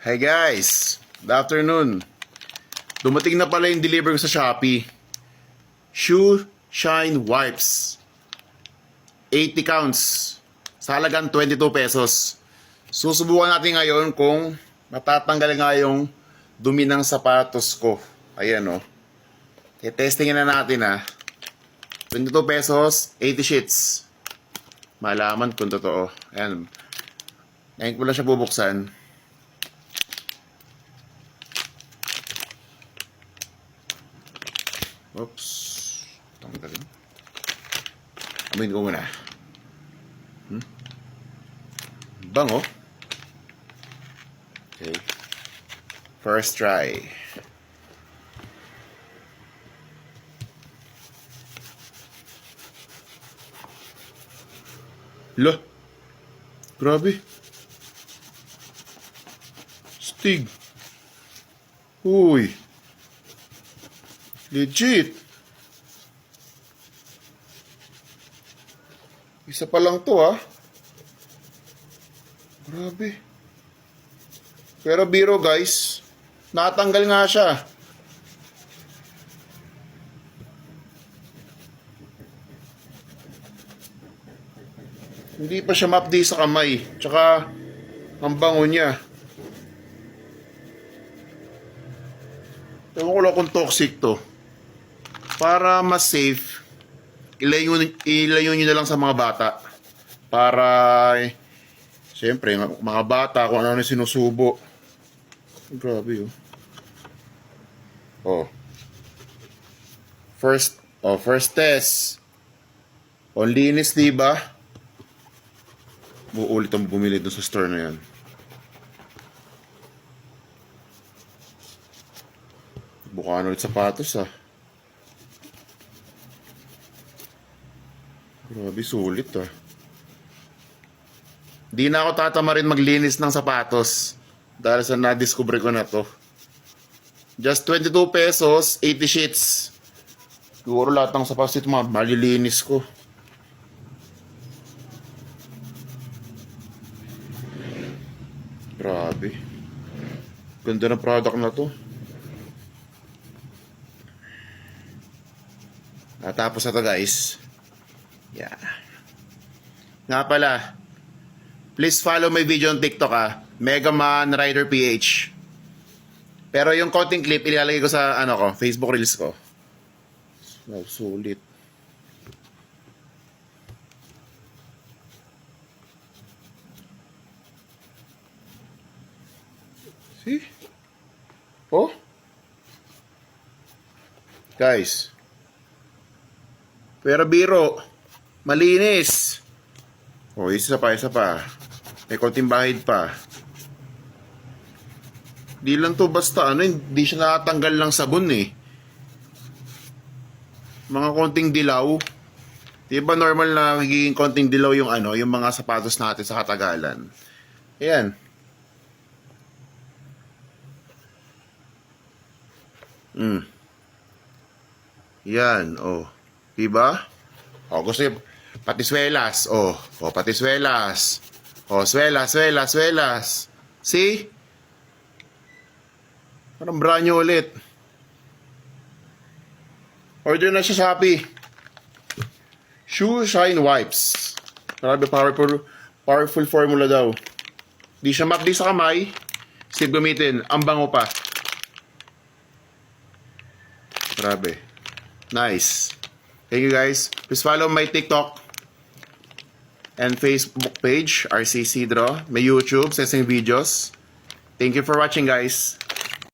Hi guys! Good afternoon. Dumating na pala yung deliver ko sa Shopee. Shoe Shine Wipes. 80 counts. Sa halagang 22 pesos. Susubukan natin ngayon kung matatanggal nga yung dumi ng sapatos ko. Ayan o. Testingin na natin ha. 22 pesos, 80 sheets. Malaman kung totoo. Ayan. Ngayon ko lang siya bubuksan. Oops. Tanggalin. Amin ko muna. Bango. Okay. First try. Lah. Grabe. Stig. Uy. Legit. Isa pa lang to ha. Grabe. Pero biro guys, natanggal nga siya. Hindi pa siya mapdi sa kamay. Tsaka ang bango niya. Ewan ko lang kung toxic to. Para mas safe, ilayo nyo na lang sa mga bata. Para, siyempre, mga bata, kung ano sinusubo. Grabe, oh. First test. On linis, diba? Uulit ang bumili dun sa store na yan. Bukaan ulit sapatos, ah. Grabe, sulit, ah. Di na ako tatamarin maglinis ng sapatos dahil sa na-discover ko na to. Just 22 pesos, 80 sheets. Siguro lahat ng sapatos ito malilinis ko. Grabe. Ganda ng product na to. Natapos na to guys. Yeah. Nga pala, please follow my video on TikTok Megaman Rider PH. Pero yung konting clip ilalagay ko sa Facebook Reels ko. Wow, sulit. See? Oh? Guys. Pero biro, malinis. Oh, isa pa. May konting bahid pa. Di lang to basta hindi siya nakatanggal ng sabon eh. Mga konting dilaw. Diba normal na magiging konting dilaw yung yung mga sapatos natin sa katagalan. Ayan. Yan, oh. Diba? O, gusto yung patiswelas. O, patiswelas. O, swelas. See? Parang brand new ulit. Order na siya Shopee. Shoe Shine Wipes. Grabe, powerful formula daw. Di siya makdi sa kamay. Sige gamitin. Ang bango pa. Grabe. Nice. Thank you guys. Please follow my TikTok and Facebook page, RC Cedro. My YouTube, sesing videos. Thank you for watching guys.